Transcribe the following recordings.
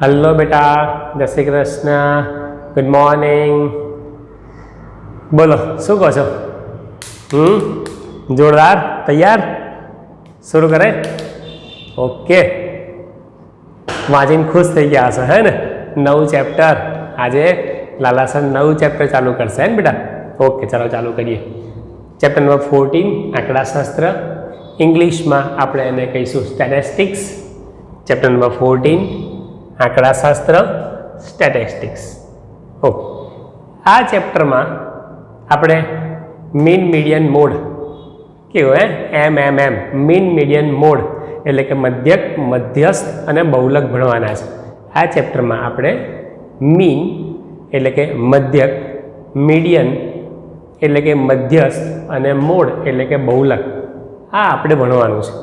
Hello બેટા, જય Shri Krishna, good morning. બોલો શું કહો છો? જોરદાર, તૈયાર? શરૂ કરે? ઓકે. વાંચીને ખુશ થઈ ગયા હશે, હે ને? નવું ચેપ્ટર આજે લાલા સર નવું ચેપ્ટર ચાલુ કરશે, હે ને બેટા? ઓકે, ચાલો ચાલુ કરીએ. ચેપ્ટર નંબર 14 આંકડાશાસ્ત્ર. ઇંગ્લિશમાં આપણે એને કહીશું સ્ટેટિસ્ટિક્સ. ચેપ્ટર નંબર 14 આંકડાશાસ્ત્ર, સ્ટેટિસ્ટિક્સ. ઓકે, આ ચેપ્ટરમાં આપણે મીન મીડિયન મોડ કેવું એમ મીન મીડિયન મોડ એટલે કે મધ્યસ્થ અને બહુલક ભણવાના છે. આ ચેપ્ટરમાં આપણે મીન એટલે કે મધ્યક, મીડિયન એટલે કે મધ્યસ્થ અને મોડ એટલે કે બહુલક આ આપણે ભણવાનું છે.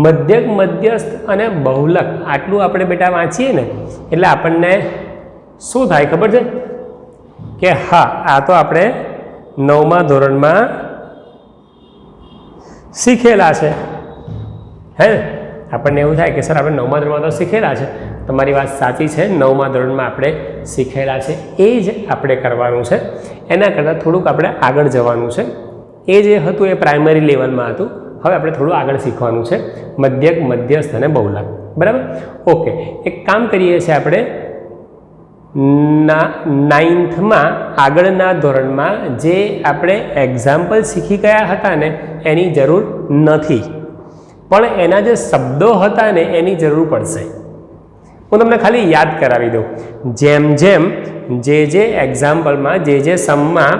મધ્યક, મધ્યસ્થ અને બહુલક આટલું આપણે બેટા વાંચીએ ને એટલે આપણને શું થાય ખબર છે કે હા, આ તો આપણે 9મા ધોરણમાં શીખેલા છે. હે, આપણને એવું થાય કે સર આપણે 9મા ધોરણમાં તો શીખેલા છે. તમારી વાત સાચી છે, 9મા ધોરણમાં આપણે શીખેલા છે એ જ આપણે કરવાનું છે. એના કરતાં થોડુંક આપણે આગળ જવાનું છે. એ જે હતું એ પ્રાઇમરી લેવલમાં હતું. હવે આપણે થોડું આગળ શીખવાનું છે, મધ્યક, મધ્યસ્થ અને બહુલક. બરાબર? ઓકે, એક કામ કરીએ છીએ આપણે 9થમાં આગળના ધોરણમાં જે આપણે એક્ઝામ્પલ શીખી ગયા હતા ને એની જરૂર નથી, પણ એના જે શબ્દો હતા ને એની જરૂર પડશે. હું તમને ખાલી યાદ કરાવી દઉં. જેમ જેમ જે એક્ઝામ્પલમાં જે સમમાં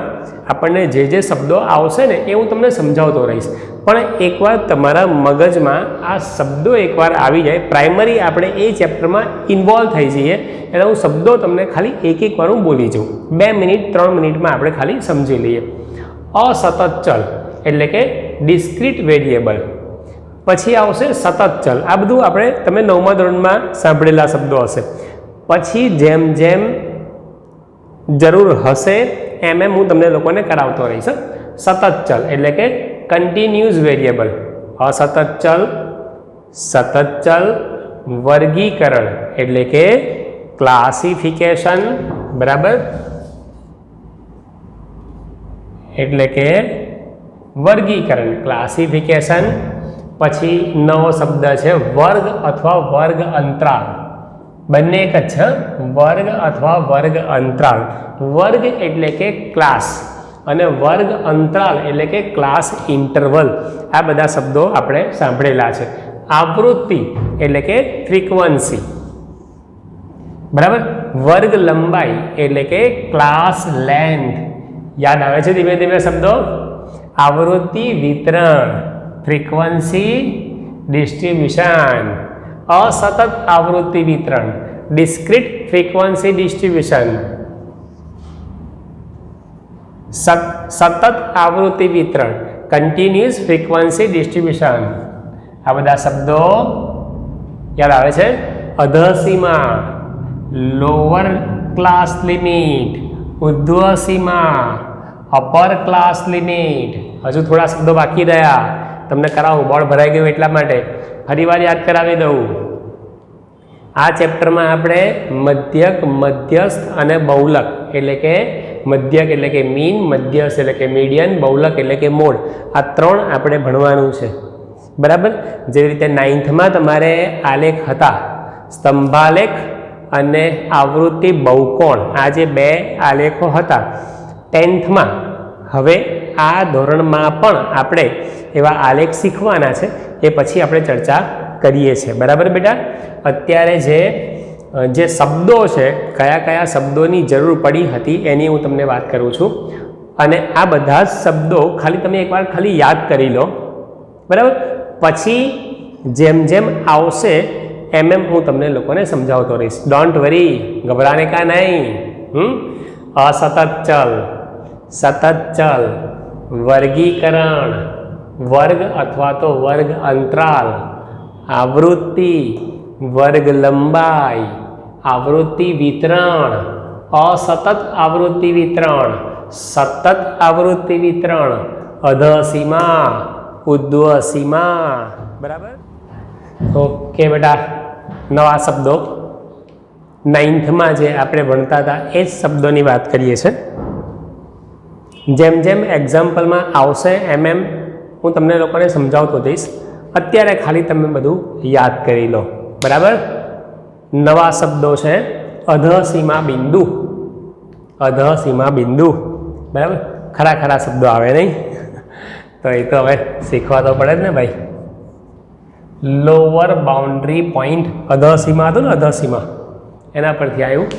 આપણને જે શબ્દો આવશે ને એ હું તમને સમજાવતો રહીશ. પણ એકવાર તમારા મગજમાં આ શબ્દો એકવાર આવી જાય, પ્રાઇમરી આપણે એ ચેપ્ટરમાં ઇન્વોલ્વ થઈ જઈએ એટલે હું શબ્દો તમને ખાલી એક વાર હું બોલી જાઉં. 2 મિનિટ 3 મિનિટમાં આપણે ખાલી સમજી લઈએ. અસતત ચલ એટલે કે ડિસ્ક્રીટ વેરિયેબલ. પછી આવશે સતત ચલ. આ બધું આપણે તમે 9મા ધોરણમાં સાંભળેલા શબ્દો હશે. પછી જેમ જેમ જરૂર હશે એમ હું તમને લોકોને કરાવતો રહીશ. સતત ચલ એટલે કે કન્ટિન્યુઅસ વેરિયેબલ. અસતત ચલ, સતત ચલ, વર્ગીકરણ એટલે કે ક્લાસિફિકેશન. બરાબર? એટલે કે વર્ગીકરણ, ક્લાસિફિકેશન. પછી નવો શબ્દ છે વર્ગ અથવા વર્ગ અંતરાલ. બંને એક જ છે, વર્ગ અથવા વર્ગ અંતરાલ. વર્ગ એટલે કે ક્લાસ અને વર્ગ અંતરાલ એટલે કે ક્લાસ ઇન્ટરવલ. આ બધા શબ્દો આપણે સાંભળેલા છે. આવૃત્તિ એટલે કે ફ્રીક્વન્સી. બરાબર? વર્ગ લંબાઈ એટલે કે ક્લાસ લેન્થ. યાદ આવે છે ધીમે ધીમે શબ્દો? આવૃત્તિ વિતરણ, ફ્રીક્વન્સી ડિસ્ટ્રીબ્યુશન, અસતત આવૃત્તિ વિતરણ, ડિસ્ક્રીટ ફ્રીક્વન્સી ડિસ્ટ્રીબ્યુશન, સતત આવૃત્તિ વિતરણ, કન્ટિન્યુઅસ ફ્રીક્વન્સી ડિસ્ટ્રીબ્યુશન. આ બધા શબ્દો યાદ આવે છે? અધસીમા, લોઅર ક્લાસ લિમિટ, ઉર્ધ્વસીમા, અપર ક્લાસ લિમિટ. હજુ થોડા શબ્દો બાકી રહ્યા, તમને કરાવું, બોર્ડ ભરાઈ ગયું એટલા માટે ફરીવાર યાદ કરાવી દઉં. આ ચેપ્ટરમાં આપણે મધ્યક, મધ્યસ્થ અને બહુલક એટલે કે મધ્યક એટલે કે મીન, મધ્યસ્થ એટલે કે મીડિયન, બહુલક એટલે કે મોડ, આ 3 આપણે ભણવાનું છે. બરાબર? જેવી રીતે 9થમાં તમારે આલેખ હતા, સ્તંભાલેખ અને આવૃત્તિ બહુકોણ. આ જે 2 આલેખો હતા 10થમાં. હવે આ ધોરણમાં પણ આપણે એવા આલેખ શીખવાના છે, એ પછી આપણે ચર્ચા કરીએ છીએ. બરાબર બેટા? અત્યારે જે શબ્દો છે, કયા કયા શબ્દોની જરૂર પડી હતી એની હું તમને વાત કરું છું. અને આ બધા જ શબ્દો ખાલી તમે એકવાર ખાલી યાદ કરી લો. બરાબર? પછી જેમ જેમ આવશે એમ હું તમને લોકોને સમજાવતો રહીશ. ડોન્ટ વરી, ગભરાને કા નહીં. અસતત ચલ, સતત ચલ, વર્ગીકરણ, વર્ગ અથવા તો વર્ગ અંતરાલ, આવૃત્તિ, વર્ગ લંબાઈ, આવૃત્તિ વિતરણ, અસતત આવૃત્તિ વિતરણ, સતત આવૃત્તિ વિતરણ, અધસીમા, ઉર્ધ્વસીમા. બરાબર? ઓકે બેટા, નવા શબ્દો નાઇન્થમાં જે આપણે ભણતા હતા એ જ શબ્દોની વાત કરીએ છીએ. જેમ જેમ એક્ઝામ્પલમાં આવશે એમ એમ હું તમને લોકોને સમજાવતો જઈશ. અત્યારે ખાલી તમે બધું યાદ કરી લો. બરાબર. નવા શબ્દો છે અધસીમા બિંદુ. અધસીમા બિંદુ. બરાબર. ખરા ખરા શબ્દો આવે નહીં તો એ તો હવે શીખવા તો પડે જ ને ભાઈ. લોઅર બાઉન્ડ્રી પોઈન્ટ અધસીમા હતું ને, અધસીમા એના પરથી આવ્યું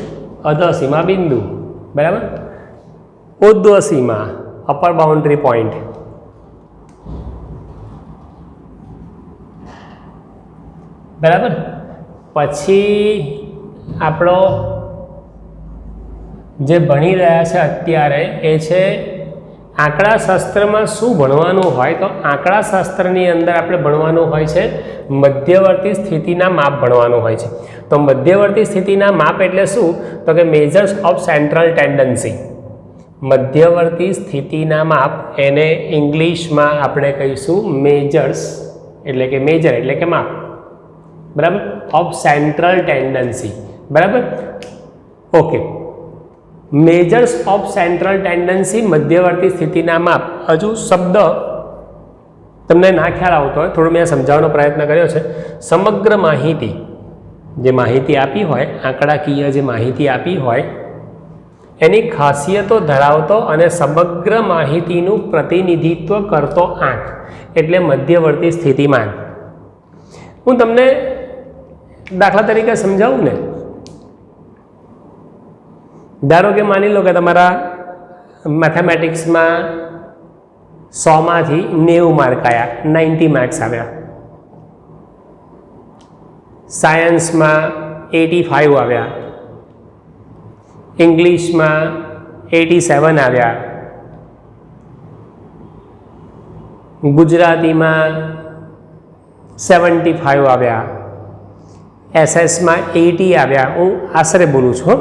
અધસીમા બિંદુ. બરાબર. ઉર્ધ્વસીમા અપર બાઉન્ડ્રી પોઈન્ટ. બરાબર. પછી આપણો જે ભણી રહ્યા છે અત્યારે એ છે આંકડાશાસ્ત્રમાં શું ભણવાનું હોય. તો આંકડાશાસ્ત્રની અંદર આપણે ભણવાનું હોય છે મધ્યવર્તી સ્થિતિના માપ ભણવાનું હોય છે. તો મધ્યવર્તી સ્થિતિના માપ એટલે શું? તો કે મેજર્સ ઓફ સેન્ટ્રલ ટેન્ડન્સી. મધ્યવર્તી સ્થિતિના માપ એને ઇંગ્લિશમાં આપણે કહીશું મેજર્સ, એટલે કે મેજર એટલે કે માપ. બરાબર. Of central tendency. બરાબર. Okay. Measures of central tendency મધ્યવર્તી સ્થિતિના માપ. હજુ શબ્દ તમને ના ખ્યાલ આવતો હોય થોડું મેં સમજાવવાનો પ્રયત્ન કર્યો છે. સમગ્ર માહિતી, જે માહિતી આપી હોય, આંકડાકીય જે માહિતી આપી હોય એની ખાસિયતો ધરાવતો અને સમગ્ર માહિતીનું પ્રતિનિધિત્વ કરતો આંક એટલે મધ્યવર્તી સ્થિતિમાન. હું તમને દાખલા તરીકે સમજાવું ને. ધારો કે માની લો કે તમારા મેથેમેટિક્સમાં 100માંથી 90 માર્ક આવ્યા, 90 માર્ક્સ આવ્યા. સાયન્સમાં 85 આવ્યા, ઇંગ્લિશમાં 87 આવ્યા, ગુજરાતીમાં 75 આવ્યા, એસએસમાં 80 આવ્યા. હું આશરે બોલું છું.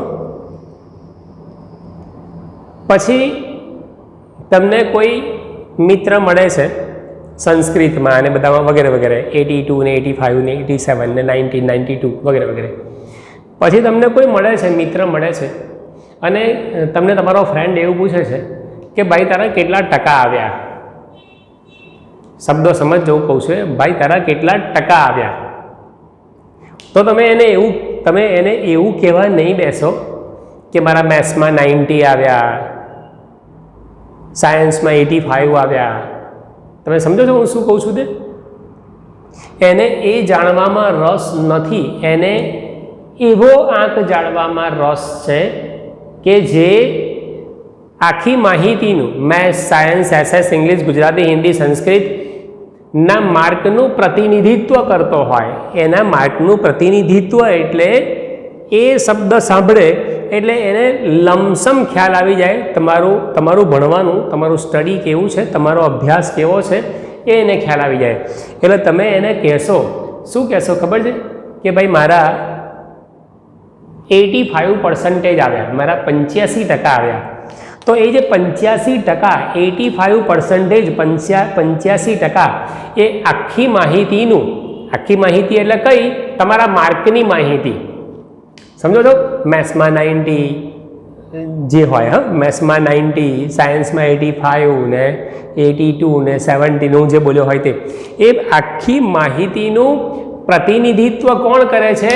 પછી તમને કોઈ મિત્ર મળે છે સંસ્કૃતમાં અને બધામાં વગેરે વગેરે 82 ને 85 ને 87 ને 90 92 વગેરે વગેરે. પછી તમને કોઈ મળે છે, મિત્ર મળે છે અને તમને તમારો ફ્રેન્ડ એવું પૂછે છે કે ભાઈ તારા કેટલા ટકા આવ્યા. શબ્દો સમજજો કહું છું. ભાઈ તારા કેટલા ટકા આવ્યા. તો તમે એને એવું કહેવા નહીં બેસો કે મારા મેથ્સમાં 90 આવ્યા, સાયન્સમાં 85 આવ્યા. તમે સમજો છો હું શું કહું છું તે? એને એ જાણવામાં રસ નથી. એને એવો આંક જાણવામાં રસ છે કે જે આખી માહિતીનું maths, science, SS, English, Gujarati, Hindi, Sanskrit ના માર્કનું પ્રતિનિધિત્વ કરતો હોય. એના માર્કનું પ્રતિનિધિત્વ એટલે એ શબ્દ સાંભળે એટલે એને લમસમ ખ્યાલ આવી જાય તમારું ભણવાનું, તમારું સ્ટડી કેવું છે, તમારો અભ્યાસ કેવો છે એ એને ખ્યાલ આવી જાય. એટલે તમે એને કહેશો, શું કહેશો ખબર છે? કે ભાઈ મારા 85% આવ્યા, મારા 85% આવ્યા. તો એ જે 85%, 85% એ આખી માહિતી એટલે કઈ? તમારા માર્કની માહિતી. સમજો છો? મેથ્સમાં 90 જે હોય, હા, મેથ્સમાં 90, સાયન્સમાં 85 ને 82 ને 70 હું જે બોલ્યો હોય તે, એ આખી માહિતીનું પ્રતિનિધિત્વ કોણ કરે છે?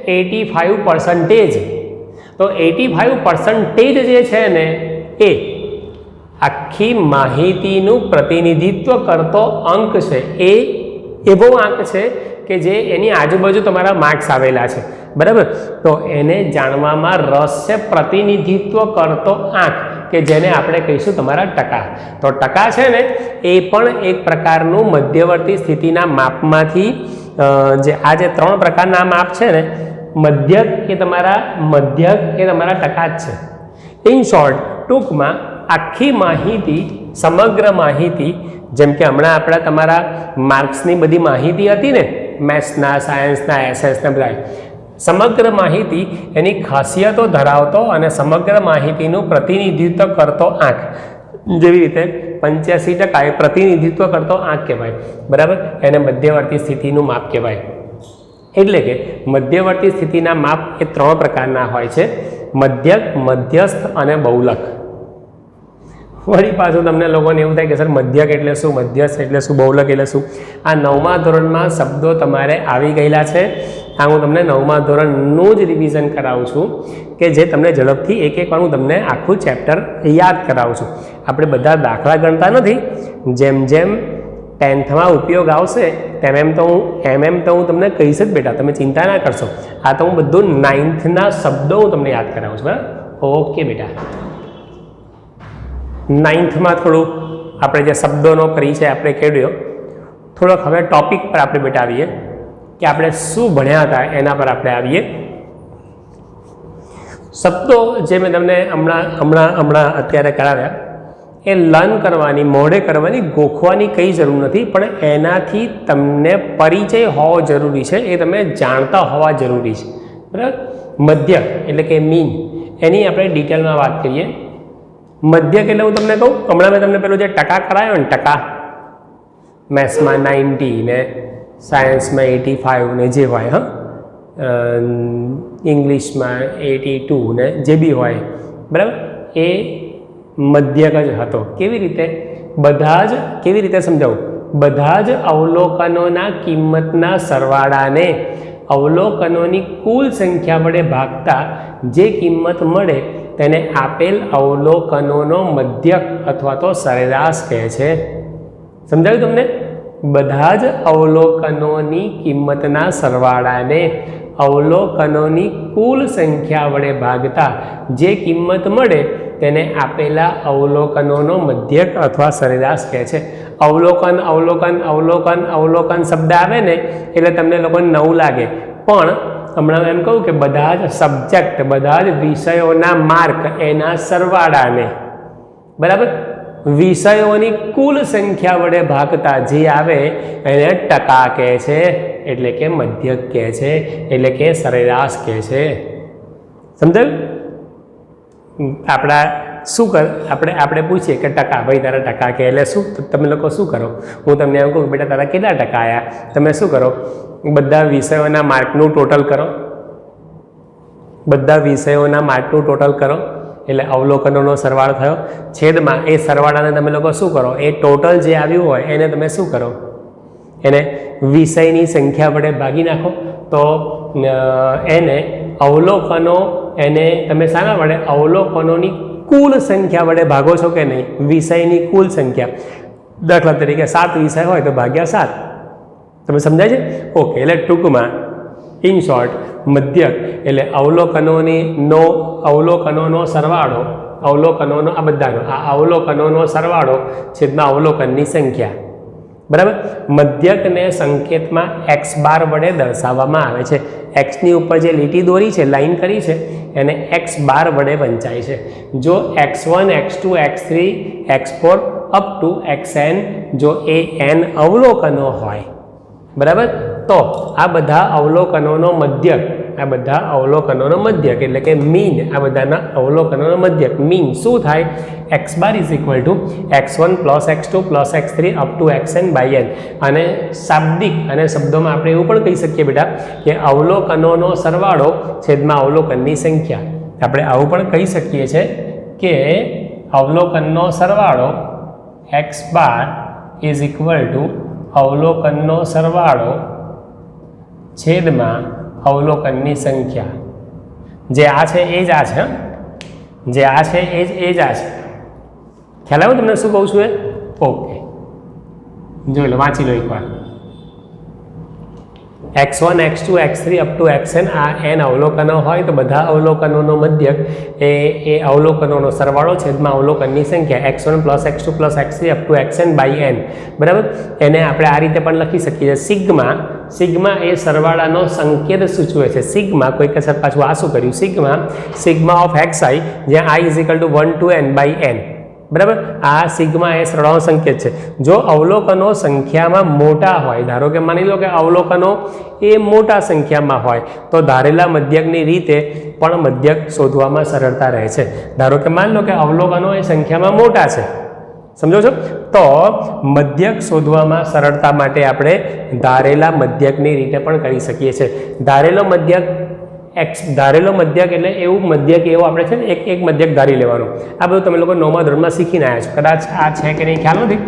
85%. તો 85% જે છે ને એ આખી માહિતીનું પ્રતિનિધિત્વ કરતો અંક છે. એ એવો આંક છે કે જે એની આજુબાજુ તમારા માર્ક્સ આવેલા છે. બરાબર. તો એને જાણવામાં રસ છે. પ્રતિનિધિત્વ કરતો આંક કે જેને આપણે કહીશું તમારા ટકા. તો ટકા છે ને એ પણ એક પ્રકારનું મધ્યવર્તી સ્થિતિના માપમાંથી આ જે 3 પ્રકારના માપ છે ને, મધ્યક એ તમારા ટકા જ છે. ઇન શોર્ટ, ટૂંકમાં આખી માહિતી, સમગ્ર માહિતી, જેમ કે હમણાં આપણા તમારા માર્ક્સની બધી માહિતી હતી ને, મેથ્સના, સાયન્સના, એસએસના બધા, સમગ્ર માહિતી એની ખાસિયતો ધરાવતો અને સમગ્ર માહિતીનું પ્રતિનિધિત્વ કરતો આંક. જેવી રીતે 85% એ પ્રતિનિધિત્વ કરતો આંક કહેવાય. બરાબર. એને મધ્યવર્તી સ્થિતિનું માપ કહેવાય. એટલે કે મધ્યવર્તી સ્થિતિના માપ એ 3 પ્રકારના હોય છે: મધ્યક, મધ્યસ્થ અને બહુલક. વળી પાછું તમને લોકોને એવું થાય કે સર મધ્યક એટલે શું, મધ્યસ્થ એટલે શું, બહુલક એટલે શું? આ 9મા ધોરણમાં શબ્દો તમારે આવી ગયેલા છે. આ હું તમને 9મા ધોરણનું જ રિવિઝન કરાવું છું કે જે તમને ઝડપથી એક એક વાર હું તમને આખું ચેપ્ટર યાદ કરાવું છું. આપણે બધા દાખલા ગણતા નથી. જેમ જેમ 10થમાં ઉપયોગ આવશે તેમ તો હું તમને કહીશ જ બેટા, તમે ચિંતા ના કરશો. આ તો હું બધું 9થના શબ્દો હું તમને યાદ કરાવું છું. બરાબર? ઓકે બેટા. 9થમાં થોડું આપણે જે શબ્દોનો પરિચય આપણે કર્યો, થોડોક હવે ટોપિક પર આપણે બેટા આવીએ કે આપણે શું ભણ્યા હતા એના પર આપણે આવીએ. શબ્દો જે મેં તમને હમણાં અત્યારે કરાવ્યા એ લર્ન કરવાની, મોઢે કરવાની, ગોખવાની કંઈ જરૂર નથી, પણ એનાથી તમને પરિચય હોવો જરૂરી છે. એ તમે જાણતા હોવા જરૂરી છે. બરાબર? મધ્યક એટલે કે મીન, એની આપણે ડિટેલમાં વાત કરીએ. મધ્યક એટલે હું તમને કહું, હમણાં મેં તમને પેલું જે ટકા કરાયો ને, ટકા મેથ્સમાં 90 ને સાયન્સમાં 85 ને જે હોય, ઇંગ્લિશમાં 82 ને જે બી હોય, બરાબર, એ મધ્યક જ હતો. કેવી રીતે? કેવી રીતે સમજાવું? બધા જ અવલોકનોના કિંમતના સરવાળાને અવલોકનોની કુલ સંખ્યા વડે ભાગતા જે કિંમત મળે તેને આપેલ અવલોકનોનો મધ્યક અથવા તો સરેરાશ કહે છે. સમજાયું તમને? બધા જ અવલોકનોની કિંમતના સરવાળાને અવલોકનોની કુલ સંખ્યા વડે ભાગતા જે કિંમત મળે તેને આપેલા અવલોકનોનો મધ્યક અથવા સરેરાશ કહે છે. અવલોકન અવલોકન અવલોકન અવલોકન શબ્દ આવે ને એટલે તમને લોકોને નવું લાગે, પણ હમણાં એમ કહું કે બધા જ સબ્જેક્ટ, બધા જ વિષયોના માર્ક એના સરવાળાને, બરાબર, વિષયોની કુલ સંખ્યા વડે ભાગતા જે આવે એને ટકા કહે છે, એટલે કે મધ્યક કહે છે, એટલે કે સરેરાશ કહે છે. સમજાયું? આપણે પૂછીએ કે ટકા, ભાઈ તારા ટકા કે એટલે શું? તમે લોકો શું કરો? હું તમને એમ કહું બેટા તારા કેટલા ટકા આવ્યા? તમે શું કરો? બધા વિષયોના માર્કનું ટોટલ કરો. બધા વિષયોના માર્કનું ટોટલ કરો એટલે અવલોકનોનો સરવાળો થયો. છેદમાં એ સરવાળાને તમે લોકો શું કરો? એ ટોટલ જે આવ્યું હોય એને તમે શું કરો? એને વિષયની સંખ્યા વડે ભાગી નાખો. તો એને અવલોકનો, એને તમે શાના વડે? અવલોકનોની કુલ સંખ્યા વડે ભાગો છો કે નહીં? વિષયની કુલ સંખ્યા. દાખલા તરીકે 7 વિષય હોય તો ભાગ્યા 7. તમે સમજાય છે? ઓકે. એટલે ટૂંકમાં ઇન શોર્ટ મધ્યક એટલે અવલોકનોનો સરવાળો, અવલોકનોનો આ બધાનો આ અવલોકનોનો સરવાળો છેદમાં અવલોકનની સંખ્યા. બરાબર? મધ્યકને સંકેતમાં x બાર વડે દર્શાવવામાં આવે છે. એક્સની ઉપર જે લીટી દોરી છે, લાઈન કરી છે, એને x બાર વડે વંચાય છે. જો x1 x2 x3 x4 up to xn જો એ n અવલોકનો હોય, બરાબર, તો આ બધા અવલોકનોનો મધ્યક, આ બધા અવલોકનોનો મધ્યક એટલે કે મીન, આ બધાના અવલોકનોનો મધ્યક મીન શું થાય? x bar is equal to x1 plus x2 plus x3 up to xn by n. અને શાબ્દિક અને શબ્દોમાં આપણે એવું પણ કહી શકીએ બેટા કે અવલોકનોનો સરવાળો છેદમાં અવલોકનની સંખ્યા. આપણે આવું પણ કહી શકીએ છીએ કે અવલોકનનો સરવાળો x bar is equal to અવલોકનનો સરવાળો છેદમાં અવલોકનની સંખ્યા. જે આ છે એ જ આ છે, જે આ છે એ જ આ છે. ખ્યાલ આવ્યો તમને શું કહું છું એ? ઓકે, જોઈ લો, વાંચી લો એકવાર. x1 x2 x3 up to xn આ n અવલોકનો હોય તો બધા અવલોકનોનો મધ્યક એ અવલોકનોનો સરવાળો છેદમાં અવલોકનની સંખ્યા x1 plus x2 plus x3 up to xn by n. બરાબર? એને આપણે આ રીતે પણ લખી શકીએ. સિગ્મા એ સરવાળાનો સંકેત સૂચવે છે. સિગ્મા કોઈ કસર પાછું આ શું કર્યું? સિગ્મા ઓફ xi જ્યાં i is equal to 1 to n by n. બરાબર? આ સિગ્મા એ સરવાળાનો સંકેત છે. જો અવલોકનો સંખ્યામાં મોટા હોય, ધારો કે માની લો કે અવલોકનો એ મોટા સંખ્યામાં હોય તો ધારેલા મધ્યકની રીતે પણ મધ્યક શોધવામાં સરળતા રહે છે. ધારો કે માની લો કે અવલોકનો એ સંખ્યામાં મોટા છે, સમજો છો? તો મધ્યક શોધવામાં સરળતા માટે આપણે ધારેલા મધ્યકની રીતે પણ કરી શકીએ છીએ. ધારેલો મધ્યક એટલે એવું મધ્યક એવો આપણે છે ને એક મધ્યક ધારી લેવાનું. આ બધું તમે લોકો 9મા ધોરણમાં શીખીને આવ્યા છો. કદાચ આ છે કે નહીં ખ્યાલ નથી,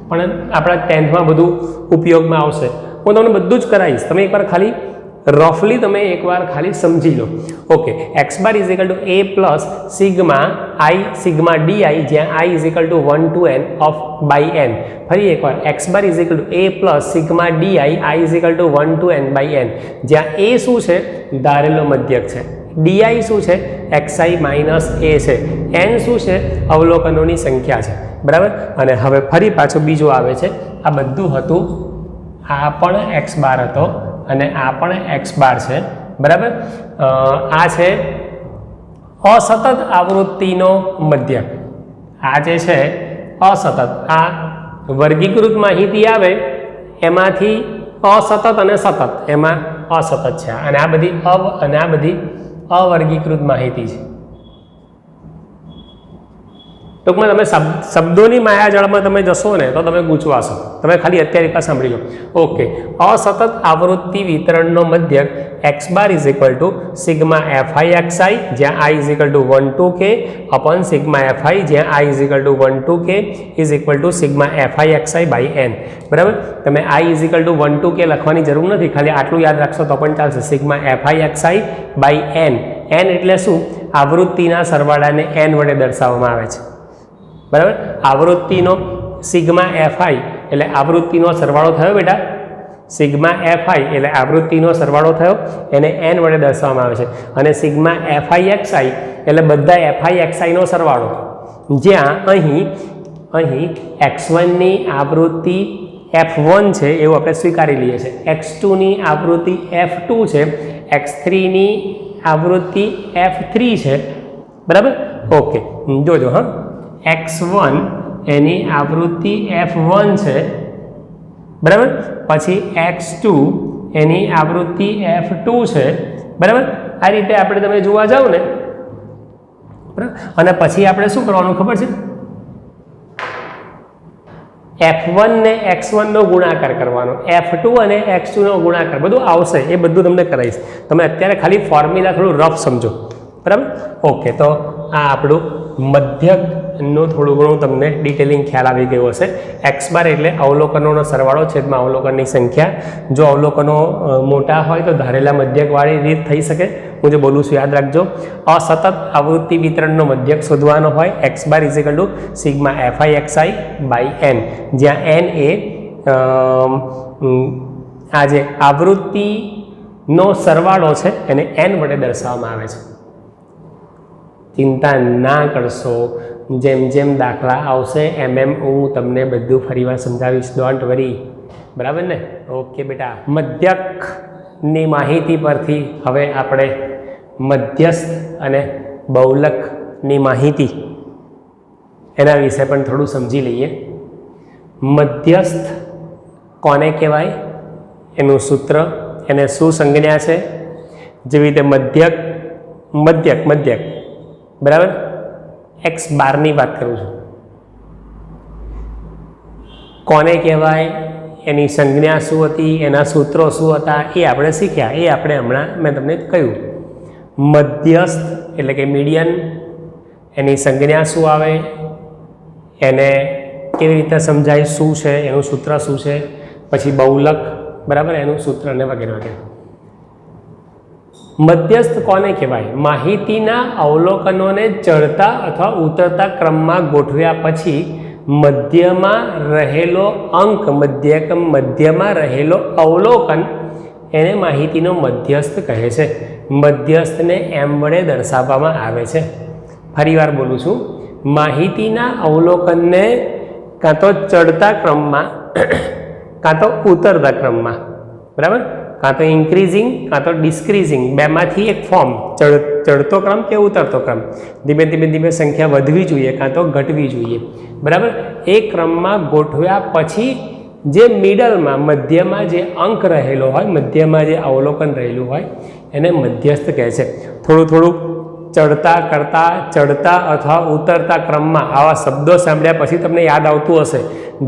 પણ આપણા 10થમાં બધું ઉપયોગમાં આવશે. હું તમને બધું જ કરાવીશ, તમે એકવાર ખાલી રફલી તમે એકવાર ખાલી સમજી લો. Okay, x bar is equal to a plus sigma d જ્યાં i is equal to 1 to n of by n. ફરી એકવાર x bar is equal to a plus sigma d i is equal to 1 to n by n, જ્યાં a શું છે? ધારેલો મધ્યક છે. di શું છે? xi minus a છે. n શું છે? અવલોકનોની સંખ્યા છે. બરાબર. અને હવે ફરી પાછું બીજું આવે છે. આ બધું હતું, આ પણ x બાર હતો અને આ પણ x બાર છે. બરાબર. આ છે અસતત આવૃત્તિનો મધ્યક. આ જે છે અસતત, આ વર્ગીકૃત માહિતી આવે એમાંથી અસતત અને સતત, એમાં અસતત છે. અને આ બધી અવર્ગીકૃત માહિતી છે. ટૂંકમાં તમે શબ્દોની માયાજાળમાં તમે જશો ને તો તમે ગૂંચવાશો. તમે ખાલી અત્યારે એકવાર સાંભળી લો. ઓકે, અસતત આવૃત્તિ વિતરણનો મધ્યક x bar is equal to sigma fi xi જ્યાં i is equal to 1 to k upon sigma fi જ્યાં i is equal to 1 to k is equal to sigma fi xi by n. બરાબર. તમે i is equal to 1 to k લખવાની જરૂર નથી, ખાલી આટલું યાદ રાખશો તો પણ ચાલશે. Sigma fi xi by n. n એટલે શું? આવૃત્તિના સરવાળાને n વડે દર્શાવવામાં આવે છે. બરાબર. આવૃત્તિનો સિગ્મા fi એટલે આવૃત્તિનો સરવાળો થયો બેટા. સિગ્મા fi એટલે આવૃત્તિનો સરવાળો થયો, એને n વડે દર્શાવવામાં આવે છે. અને સિગ્મા fi xi એટલે બધા fi xi નો સરવાળો, જ્યાં અહીં x1 ની આવૃત્તિ f1 છે એવું આપણે સ્વીકારી લઈએ છીએ, x2 ની આવૃત્તિ f2 છે, x3 ની આવૃત્તિ f3 છે. બરાબર. ઓકે, જોજો હા. x1 એની આવૃત્તિ f1 છે. બરાબર. પછી x2 એની આવૃત્તિ f2 છે. બરાબર. આ રીતે આપણે તમે જોવા જાઓ ને, બરાબર. અને પછી આપણે શું કરવાનું ખબર છે? f1 ને x1 નો ગુણાકાર કરવાનો, f2 અને x2 નો ગુણાકાર, બધું આવશે, એ બધું તમને કરાવીશ. તમે અત્યારે ખાલી ફોર્મ્યુલા થોડું રફ સમજો. બરાબર. ઓકે, તો આ આપણું મધ્યકનું થોડું ઘણું તમને ડિટેલિંગ ખ્યાલ આવી ગયો હશે. x બાર એટલે અવલોકનોનો સરવાળો છેદમાં અવલોકનની સંખ્યા. જો અવલોકનો મોટા હોય તો ધારેલા મધ્યકવાળી રીત થઈ શકે. હું જે બોલું છું યાદ રાખજો. અસતત આવૃત્તિ વિતરણનો મધ્યક શોધવાનો હોય, x bar is equal to sigma fi xi by n, જ્યાં n એ આ જે આવૃત્તિનો સરવાળો છે એને n વડે દર્શાવવામાં આવે છે. ચિંતા ના કરશો, જેમ જેમ દાખલા આવશે એમ હું તમને બધું ફરીવાર સમજાવીશ. Don't worry. બરાબર ને? ઓકે બેટા. મધ્યકની માહિતી પરથી હવે આપણે મધ્યસ્થ અને બહુલકની માહિતી એના વિશે પણ થોડું સમજી લઈએ. મધ્યસ્થ કોને કહેવાય, એનું સૂત્ર, એને શું સંજ્ઞા છે. જેવી રીતે મધ્યક બરાબર, x બારની વાત કરું છું. કોને કહેવાય, એની સંજ્ઞા શું હતી, એના સૂત્રો શું હતા, એ આપણે શીખ્યા. એ આપણે હમણાં મેં તમને કહ્યું. મધ્યસ્થ એટલે કે મીડિયન, એની સંજ્ઞા શું આવે, એને કેવી રીતે સમજાય, શું છે એનું સૂત્ર શું છે. પછી બહુલક, બરાબર, એનું સૂત્ર અને વગેરે વગેરે. મધ્યસ્થ કોને કહેવાય? માહિતીના અવલોકનોને ચડતા અથવા ઉતરતા ક્રમમાં ગોઠવ્યા પછી મધ્યમાં રહેલો અંક, મધ્યમાં રહેલો અવલોકન, એને માહિતીનો મધ્યસ્થ કહે છે. મધ્યસ્થને m વડે દર્શાવવામાં આવે છે. ફરીવાર બોલું છું. માહિતીના અવલોકનને કાં તો ચડતા ક્રમમાં કાં તો ઉતરતા ક્રમમાં, બરાબર, કાં તો ઇન્ક્રીઝિંગ કાં તો ડિસ્ક્રીઝિંગ, બેમાંથી એક ફોર્મ, ચડતો ક્રમ કે ઉતરતો ક્રમ, ધીમે ધીમે સંખ્યા વધવી જોઈએ કાં તો ઘટવી જોઈએ. બરાબર. એ ક્રમમાં ગોઠવ્યા પછી જે મિડલમાં, મધ્યમાં જે અંક રહેલો હોય, મધ્યમાં જે અવલોકન રહેલું હોય એને મધ્યસ્થ કહે છે. થોડું ચડતા કરતા ચડતા અથવા ઉતરતા ક્રમમાં આવા શબ્દો સાંભળ્યા પછી તમને યાદ આવતું હશે,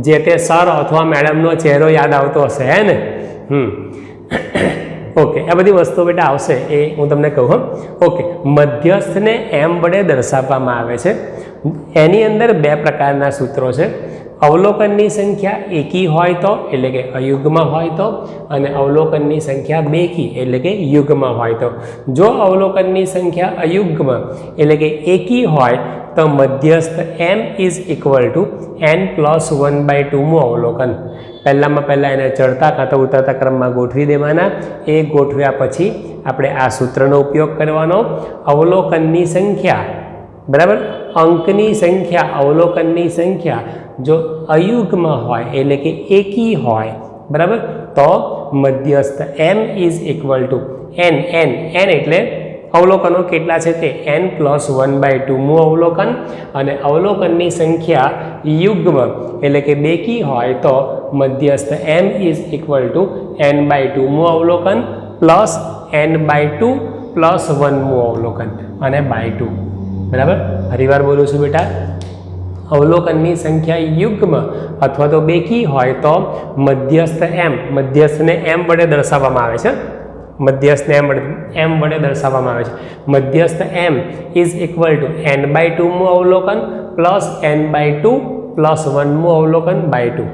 જે તે સર અથવા મેડમનો ચહેરો યાદ આવતો હશે, હે ને? ઓકે, આ બધી વસ્તુઓ બેટા આવશે, એ હું તમને કહું. ઓકે, મધ્યસ્થને એમ વડે દર્શાવવામાં આવે છે. એની અંદર બે પ્રકારના સૂત્રો છે. અવલોકનની સંખ્યા એકી હોય તો, એટલે કે અયુગ્મ હોય તો, અને અવલોકનની સંખ્યા બેકી એટલે કે યુગ્મ હોય તો. જો અવલોકનની સંખ્યા અયુગ્મ એટલે કે એકી હોય તો મધ્યસ્થ m is equal two n+1/2 અવલોકન. પહેલાં એને ચડતા કાં તો ઉતરતા ક્રમમાં ગોઠવી દેવાના. એ ગોઠવ્યા પછી આપણે આ સૂત્રનો ઉપયોગ કરવાનો. અવલોકનની સંખ્યા, બરાબર, અંકની સંખ્યા, અવલોકનની સંખ્યા જો અયુગ્મ હોય એટલે કે એકી હોય, બરાબર, તો મધ્યસ્થ m is equal two n એટલે અવલોકનો કેટલા છે તે n+1/2 અવલોકન, અને અવલોકનની સંખ્યા યુગ્મ એટલે કે બેકી હોય તો મધ્યસ્થ m is equal two n/2 અવલોકન પ્લસ n/2 પ્લસ 1 અવલોકન અને /2. બરાબર, ફરીવાર બોલું છું બેટા. અવલોકનની સંખ્યા યુગ્મ અથવા તો બેકી હોય તો મધ્યસ્થને m વડે દર્શાવવામાં આવે છે. મધ્યસ્થને m વડે દર્શાવવામાં આવે છે. મધ્યસ્થ m is equal two n/2 અવલોકન પ્લસ n/2 પ્લસ 1 અવલોકન /2.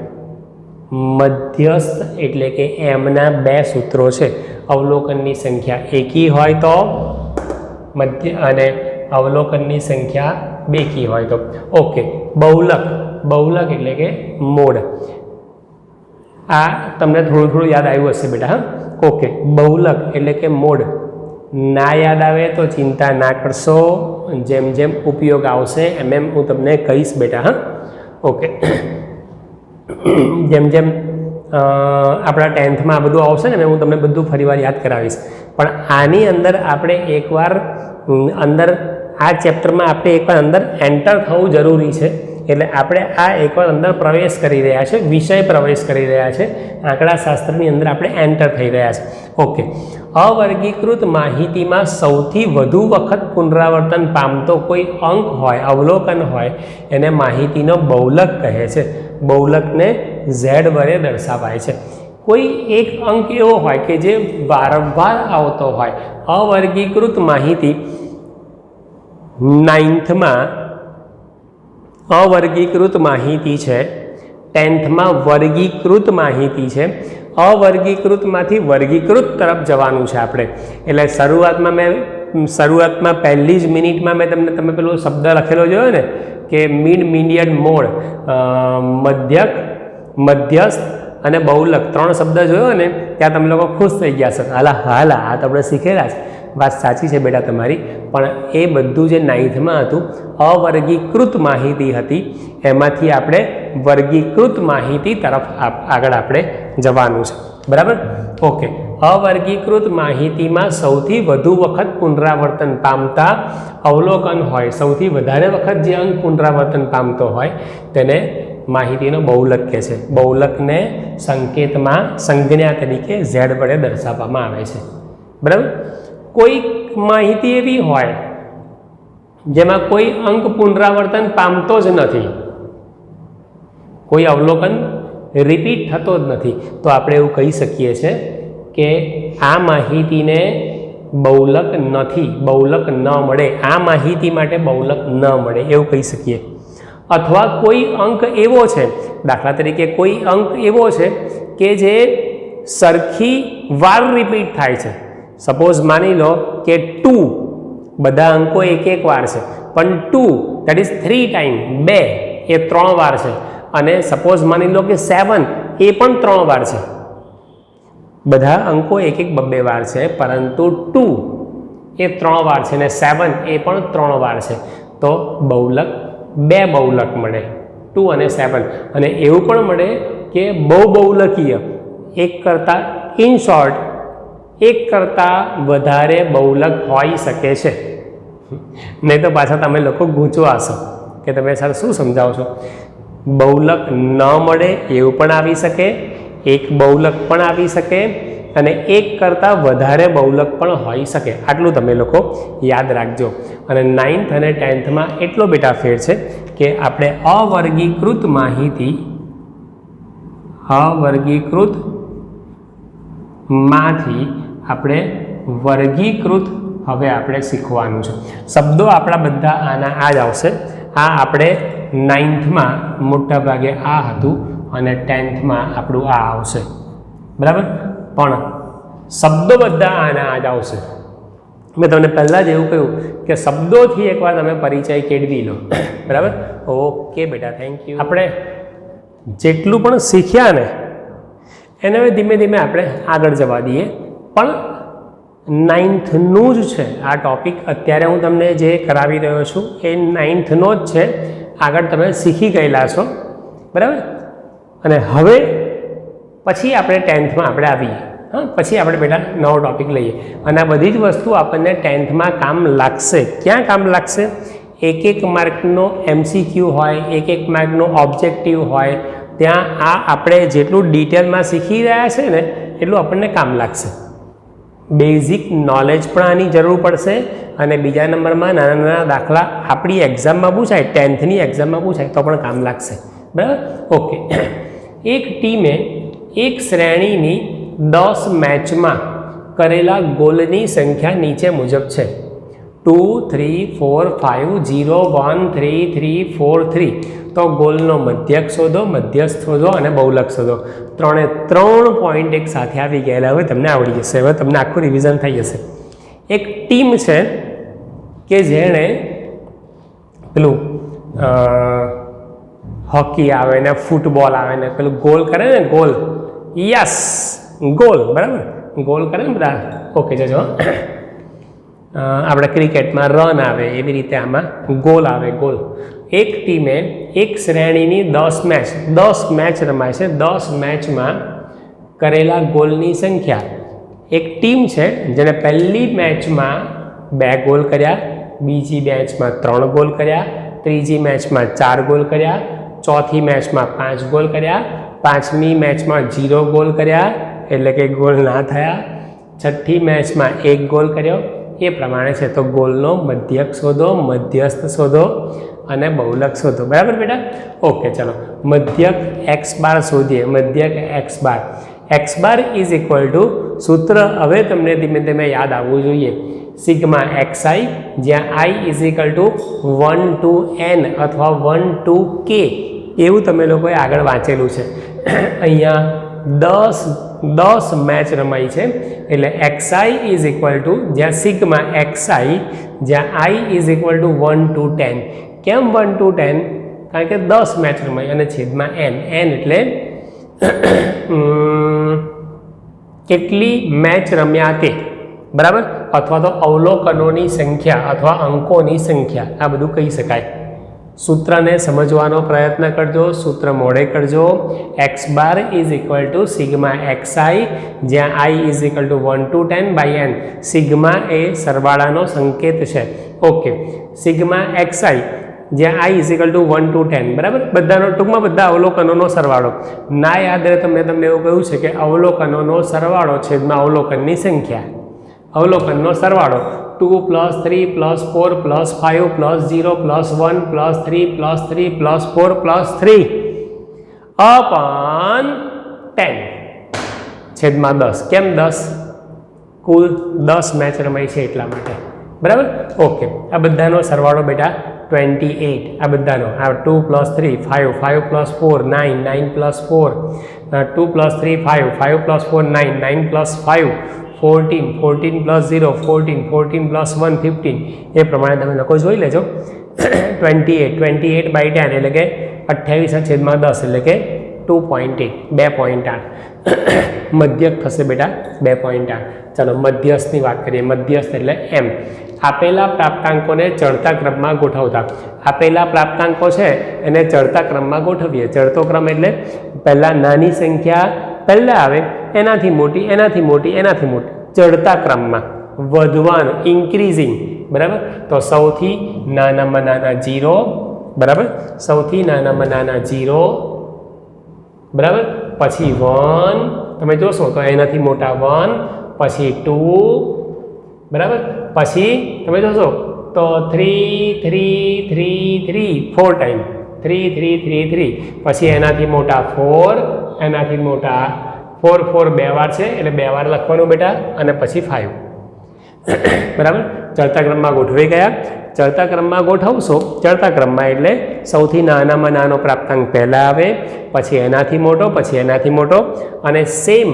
મધ્યસ્થ એટલે કે એમના બે સૂત્રો છે. અવલોકનની સંખ્યા એકી હોય તો અને અવલોકનની સંખ્યા બેકી હોય તો. ઓકે, બહુલક એટલે કે મોડ. આ તમને થોડું યાદ આવ્યું હશે બેટા. હા, ઓકે, બહુલક એટલે કે મોડ ના યાદ આવે તો ચિંતા ના કરશો, જેમ જેમ ઉપયોગ આવશે એમ હું તમને કહીશ બેટા. હા, ઓકે, જેમ આપણા 10th આ બધું આવશે ને હું તમને બધું ફરીવાર યાદ કરાવીશ. પણ આની અંદર આપણે એકવાર અંદર આ ચેપ્ટરમાં આપણે એકવાર અંદર એન્ટર થવું જરૂરી છે. એટલે આપણે આ એકવાર અંદર પ્રવેશ કરી રહ્યા છે, વિષય પ્રવેશ કરી રહ્યા છે, આંકડાશાસ્ત્રની અંદર આપણે એન્ટર થઈ રહ્યા છે. ઓકે, અવર્ગીકૃત માહિતીમાં સૌથી વધુ વખત પુનરાવર્તન પામતો કોઈ અંક હોય, અવલોકન હોય, એને માહિતીનો બહુલક કહે છે. બહુલકને z વડે દર્શાવાય છે. કોઈ એક અંક એવો હોય કે જે વારંવાર આવતો હોય. અવર્ગીકૃત માહિતી 9thમાં અવર્ગીકૃત માહિતી છે, 10thમાં વર્ગીકૃત માહિતી છે. અવર્ગીકૃતમાંથી વર્ગીકૃત તરફ જવાનું છે આપણે. એટલે શરૂઆતમાં પહેલી જ મિનિટમાં તમે પેલો શબ્દ લખેલો જોયો ને કે મીડિયન મોડ, મધ્યસ્થ અને બહુલક 3 શબ્દ જોયો ને ત્યાં તમે લોકો ખુશ થઈ ગયા છો. હાલા આ તો આપણે શીખેલા છે. વાત સાચી છે બેટા તમારી, પણ એ બધું જે 9thમાં હતું અવર્ગીકૃત માહિતી હતી, એમાંથી આપણે વર્ગીકૃત માહિતી તરફ આગળ આપણે જવાનું છે. બરાબર, ઓકે. અવર્ગીકૃત માહિતીમાં સૌથી વધુ વખત પુનરાવર્તન પામતા અવલોકન હોય, સૌથી વધારે વખત જે અંક પુનરાવર્તન પામતો હોય તેને માહિતીનો બહુલક કહે છે. બહુલકને સંકેતમાં સંજ્ઞા તરીકે z વડે દર્શાવવામાં આવે છે. બરાબર, કોઈ માહિતી એવી હોય જેમાં કોઈ અંક પુનરાવર્તન પામતો જ નથી, કોઈ અવલોકન રિપીટ થતો જ નથી, તો આપણે એવું કહી શકીએ છીએ કે આ માહિતીને બહુલક નથી, બહુલક ન મળે, આ માહિતી માટે બહુલક ન મળે એવું કહી શકીએ. અથવા કોઈ અંક એવો છે, દાખલા તરીકે કોઈ અંક એવો છે કે જે સરખી વાર રિપીટ થાય છે. સપોઝ માની લો કે 2, બધા અંકો એક વાર છે, પણ 2 દેટ ઇઝ 3 ટાઈમ, 2 એ 3 વાર છે. અને સપોઝ માની લો કે 7 એ પણ 3 વાર છે. બધા અંકો 1-2 વાર છે, પરંતુ 2 એ 3 વાર છે અને 7 એ પણ 3 વાર છે. તો બહુલક 2 બહુલક મળે, 2 અને 7. અને એવું પણ મળે કે બહુબહુલકીય, એક કરતાં ઇન શોર્ટ એક કરતાં વધારે બહુલક હોઈ શકે છે. નહીં તો પાછા તમે લોકો ગૂંચવા હશો કે તમે સર શું સમજાવો છો. બહુલક ન મળે એવું પણ આવી શકે, એક બહુલક પણ આવી શકે, અને એક કરતાં વધારે બહુલક પણ હોઈ શકે, આટલું તમે લોકો યાદ રાખજો. અને 9th અને 10thમાં એટલો બેટા ફેર છે કે આપણે અવર્ગીકૃત માહિતી માંથી આપણે વર્ગીકૃત હવે આપણે શીખવાનું છે. શબ્દો આપણા બધા આના આ જ આવશે. આ આપણે 9thમાં મોટા ભાગે આ હતું અને 10thમાં આપણું આ આવશે, બરાબર. પણ શબ્દો બધા આના આ જ આવશે. મેં તમને પહેલાં જ એવું કહ્યું કે શબ્દોથી એકવાર તમે પરિચય કેળવી લો, બરાબર. ઓકે બેટા, થેન્ક યુ. આપણે જેટલું પણ શીખ્યા ને એને હવે ધીમે ધીમે આપણે આગળ જવા દઈએ. પણ 9thનું જ છે આ ટૉપિક. અત્યારે હું તમને જે કરાવી રહ્યો છું એ 9thનો જ છે. આગળ તમે શીખી ગયેલા છો, બરાબર. અને હવે પછી આપણે 10thમાં આપણે આવીએ. હા, પછી આપણે બેટા નવો ટૉપિક લઈએ. અને આ બધી જ વસ્તુ આપણને 10thમાં કામ લાગશે. ક્યાં કામ લાગશે? એક માર્કનો MCQ હોય, એક માર્કનો ઓબ્જેક્ટિવ હોય, ત્યાં આ આપણે જેટલું ડિટેલમાં શીખી રહ્યા છે ને એટલું આપણને કામ લાગશે. બેઝિક નોલેજ પણ આની જરૂર પડશે. અને બીજા નંબરમાં નાના નાના દાખલા આપણી એક્ઝામમાં પૂછાય, 10thની એક્ઝામમાં પૂછાય તો પણ કામ લાગશે, બરાબર. ઓકે. એક ટીમે એક શ્રેણીની 10 મેચમાં કરેલા ગોલની સંખ્યા નીચે મુજબ છે. 2, 3, 4, 5, 0, 1, 3, 3, 4, 3. તો ગોલનો મધ્યક શોધો, મધ્યસ્થ શોધો અને બહુલક શોધો. 3 પોઈન્ટ એક સાથે આવી ગયેલા. હવે તમને આવડી જશે. હવે તમને આખું રિવિઝન થઈ જશે. એક ટીમ છે કે જેણે પેલું હોકી આવે ને ફૂટબોલ આવે ને પેલું ગોલ કરે ને, ગોલ, યસ, ગોલ, બરાબર. ગોલ કરે ને બધા. ઓકે, જજો. આપણે ક્રિકેટમાં રન આવે એવી રીતે આમાં ગોલ આવે, ગોલ. એક ટીમે એક શ્રેણીની 10 મેચ રમાય છે. 10 મેચમાં કરેલા ગોલની સંખ્યા. એક ટીમ છે જેણે પહેલી મેચમાં 2 ગોલ કર્યા, બીજી મેચમાં 3 ગોલ કર્યા, ત્રીજી મેચમાં 4 ગોલ કર્યા, ચોથી મેચમાં 5 ગોલ કર્યા, પાંચમી મેચમાં 0 ગોલ કર્યા, એટલે કે ગોલ ના થયા, છઠ્ઠી મેચમાં 1 ગોલ કર્યો. એ પ્રમાણે છે. તો ગોલનો મધ્યક શોધો, મધ્યસ્થ શોધો અને બહુલક શોધો, બરાબર બેટા. ઓકે, ચલો મધ્યક x બાર શોધીએ. મધ્યક x bar is equal two સૂત્ર હવે તમને ધીમે ધીમે યાદ આવવું જોઈએ. સિગ્મા xi, જ્યાં i is equal to 1 to n અથવા 1 to k એવું તમે લોકોએ આગળ વાંચેલું છે. અહીંયા 10 મેચ રમાઈ છે એટલે xi ઇઝ ઇક્વલ ટુ, જ્યાં સિગ્મા xi, જ્યાં i is equal to 1 to 10. કેમ 1 to 10? કારણ કે 10 મેચ રમાઈ અને છેદમાં n એટલે કેટલી મેચ રમ્યા તે, બરાબર. અથવા તો અવલોકનોની સંખ્યા અથવા અંકોની સંખ્યા, આ બધું કહી શકાય. સૂત્રને સમજવાનો પ્રયત્ન કરજો, સૂત્ર મોડે કરજો. x bar is equal to sigma xi, જ્યાં i is equal to 1 to 10 by n. Sigma એ સરવાળાનો સંકેત છે. ઓકે, સિગ્મા xi, જ્યાં i is equal to 1 to 10, બરાબર. બધાનો ટૂંકમાં બધા અવલોકનોનો સરવાળો. ના યાદ રહે તમને એવું કહ્યું છે કે અવલોકનોનો સરવાળો છેદમાં અવલોકનની સંખ્યા. અવલોકનનો સરવાળો 2 + 3 + 4 + 5 + 0 + 1 + 3 + 3 + 4 + 3 upon 10 છેદમાં 10. કેમ 10? કુલ 10 મેચ રમાઈ છે એટલા માટે, બરાબર. ઓકે, આ બધાનો સરવાળો બેટા 28. આ બધાનો આ 2 + 3 5, 5 + 4 9, 9 + 4 2 + 3 5, 5 + 4 9, 9 + 5 14, 14 + 0 14, 14 + 1 15. એ પ્રમાણે તમે લોકો જોઈ લેજો. 28 by 10 એટલે કે 28/10 એટલે કે 2.8, 2.8. મધ્યક થશે બેટા 2.8. ચાલો મધ્યસ્થની વાત કરીએ. મધ્યસ્થ એટલે m. આપેલા પ્રાપ્તાંકોને ચડતા ક્રમમાં ગોઠવતા. આપેલા પ્રાપ્તાંકો છે એને ચડતા ક્રમમાં ગોઠવીએ. ચડતો ક્રમ એટલે પહેલાં નાની સંખ્યા પહેલાં આવે, એનાથી મોટી, એનાથી મોટી, એનાથી મોટી, ચડતા ક્રમમાં વધવાનું, ઇન્ક્રીઝિંગ, બરાબર. તો સૌથી નાનામાં નાના 0, બરાબર. સૌથી નાનામાં નાના 0, બરાબર. પછી 1, તમે જોશો તો એનાથી મોટા 1, પછી 2, બરાબર, પછી તમે જોશો તો 3, 3, 3, 3, 4 ટાઈમ 3, 3, 3, 3, પછી એનાથી મોટા 4, એનાથી મોટા 4, 4 બે વાર છે એટલે બે વાર લખવાનું બેટા, અને પછી 5. બરાબર, ચડતા ક્રમમાં ગોઠવાઈ ગયા. ચડતા ક્રમમાં ગોઠવશો, ચડતા ક્રમમાં એટલે સૌથી નાનામાં નાનો પ્રાપ્તાંક પહેલાં આવે, પછી એનાથી મોટો, પછી એનાથી મોટો, અને સેમ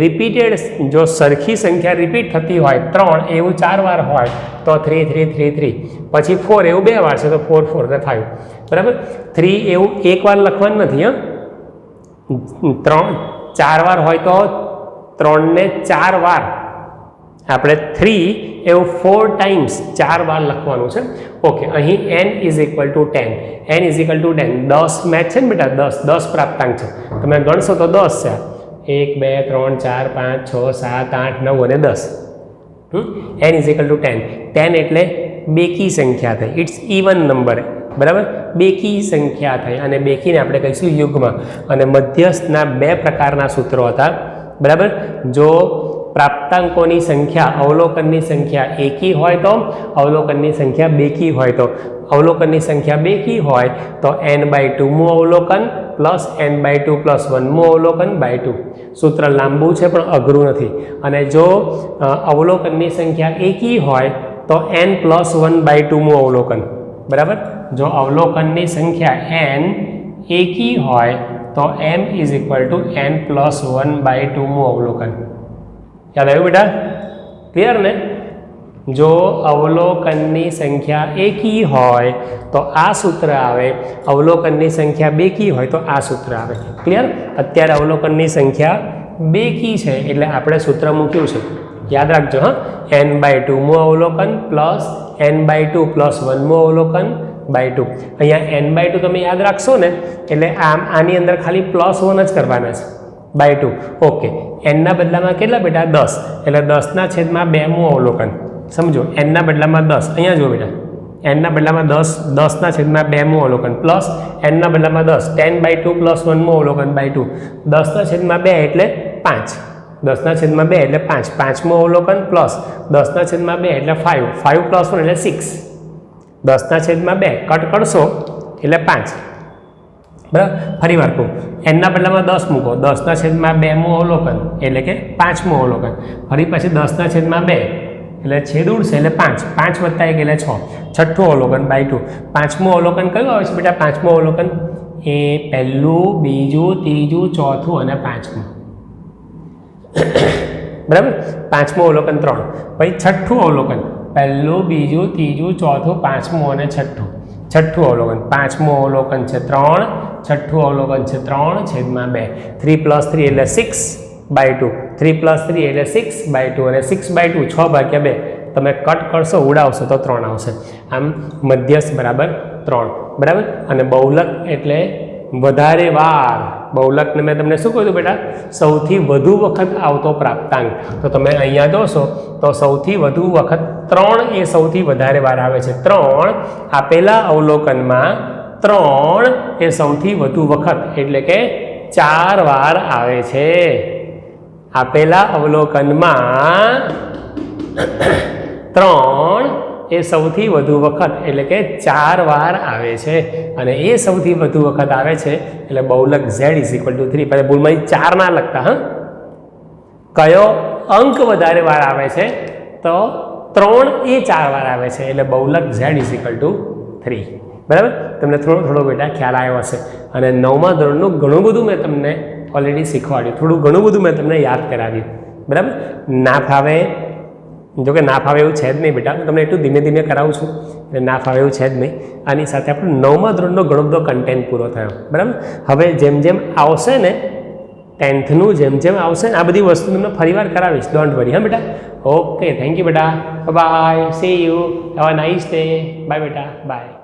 રિપીટેડ જો સરખી સંખ્યા રિપીટ થતી હોય 3 એવું 4 વાર હોય તો 3, 3, 3, 3, પછી 4 એવું 2 વાર છે તો 4, 4 ને 5. બરાબર, 3 એવું એક વાર લખવાનું નથી. 3 4 વાર હોય તો 3 ને 4 વાર આપણે 3 એવું 4 ટાઈમ્સ 4 વાર લખવાનું છે. ઓકે, અહીં n is equal two 10, n is equal two 10, 10 match છે ને બેટા, 10 પ્રાપ્તાંક છે. તમે ગણશો તો 10 છે. 1, 2, 3, 4, 5, 6, 7, 8, 9 અને 10. n is equal two 10. 10 એટલે બેકી સંખ્યા થઈ, ઇટ્સ ઇવન નંબર. બરાબર, બેકી સંખ્યા થઈ, અને બેકીને આપણે કહીશું યુગ્મ. અને મધ્યસ્થના 2 પ્રકારના સૂત્રો હતા. બરાબર, જો પ્રાપ્તાંકોની સંખ્યા અવલોકનની સંખ્યા એકી હોય તો, અવલોકનની સંખ્યા બેકી હોય તો. અવલોકનની સંખ્યા બેકી હોય તો n/2મું અવલોકન પ્લસ n/2 પ્લસ 1મું અવલોકન બાય 2. સૂત્ર લાંબુ છે પણ અઘરું નથી. અને જો અવલોકનની સંખ્યા એકી હોય તો n+1/2મું અવલોકન. બરાબર, જો અવલોકનની સંખ્યા n એકી હોય તો m ઇઝ ઇક્વલ ટુ n+1/2મું અવલોકન. યાદ આવ્યું બેટા? ક્લિયર ને? જો અવલોકનની સંખ્યા એકી હોય તો આ સૂત્ર આવે, અવલોકનની સંખ્યા બેકી હોય તો આ સૂત્ર આવે. ક્લિયર? અત્યારે અવલોકનની સંખ્યા બેકી છે એટલે આપણે સૂત્ર મૂક્યું છે, યાદ રાખજો. n/2મું અવલોકન પ્લસ n/2 પ્લસ 1મું અવલોકન બાય 2. અહીંયા n/2 તમે યાદ રાખશો ને એટલે આની અંદર ખાલી +1 જ કરવાના છે બાય 2. ઓકે, nના બદલામાં કેટલા બેટા? 10, એટલે 10/2મું અવલોકન. સમજો, nના બદલામાં 10, અહીંયા જો બેટા, nના બદલામાં 10, 10/2મું અવલોકન પ્લસ nના બદલામાં 10, 10/2 પ્લસ 1મું અવલોકન બાય 2. 10/2 એટલે 5, 10/2 એટલે 5, 5મું અવલોકન પ્લસ 10/2 એટલે 5, 5 પ્લસ 1 એટલે 6, 10/2 કટ કરશો એટલે 5. બરાબર, ફરી વાર કહું, nના બદલામાં 10 મૂકો, 10/2મું અવલોકન એટલે કે 5મું અવલોકન, ફરી પછી 10/2 એટલે છેદ ઉડશે એટલે 5, 5 વત્તા 1 એટલે 6, છઠ્ઠું અવલોકન બાય 2. 5મું અવલોકન કયું આવે છે બેટા? 5મું અવલોકન એ પહેલું, બીજું, ત્રીજું, ચોથું અને 5મું. બરાબર, 5મું અવલોકન 3, પછી છઠ્ઠું અવલોકન પહેલું, બીજું, ત્રીજું, ચોથું, 5મું અને છઠ્ઠું. છઠ્ઠું અવલોકન, 5મું અવલોકન છે 3, છઠ્ઠું અવલોકન છે 3/2. 3 + 3 એટલે 6/2, 3 + 3 એટલે 6/2, અને 6/2 6/2 તમે કટ કરશો, ઉડાવશો તો 3 આવશે. આમ મધ્યસ્થ બરાબર 3. બરાબર, અને બહુલક એટલે વધારે વાર. બહુલકને મેં તમને શું કહ્યું બેટા? સૌથી વધુ વખત આવતો પ્રાપ્તાંક. તો તમે અહીંયા જોશો તો સૌથી વધુ વખત 3 એ સૌથી વધારે વાર આવે છે. 3 આપેલા અવલોકનમાં 3 એ સૌથી વધુ વખત એટલે કે 4 વાર આવે છે. આપેલા અવલોકનમાં 3 એ સૌથી વધુ વખત એટલે કે 4 વાર આવે છે, અને એ સૌથી વધુ વખત આવે છે એટલે બહુલક z = 3. પછી ભૂલમાં 4 ના લખતા. કયો અંક વધારે વાર આવે છે? તો 3 એ 4 વાર આવે છે એટલે બહુલક z = 3. બરાબર, તમને થોડો બેટા ખ્યાલ આવ્યો હશે. અને 9મા ધોરણનું ઘણું બધું મેં તમને ઓલરેડી શીખવાડ્યું, થોડું ઘણું બધું મેં તમને યાદ કરાવ્યું. બરાબર, ના ફાવે, જોકે ના ફાવે એવું છે જ નહીં બેટા, હું તમને એટલું ધીમે ધીમે કરાવું છું એટલે ના ફાવે એવું છે જ નહીં. આની સાથે આપણો 9મા ધોરણનો ઘણો બધો કન્ટેન્ટ પૂરો થયો. બરાબર, હવે જેમ જેમ આવશે ને 10thનું જેમ જેમ આવશે ને આ બધી વસ્તુ તમને ફરીવાર કરાવીશ, ડોન્ટ વરી. હા બેટા? ઓકે, થેન્ક યુ બેટા, bye, see you, have a nice day, bye બેટા, બાય.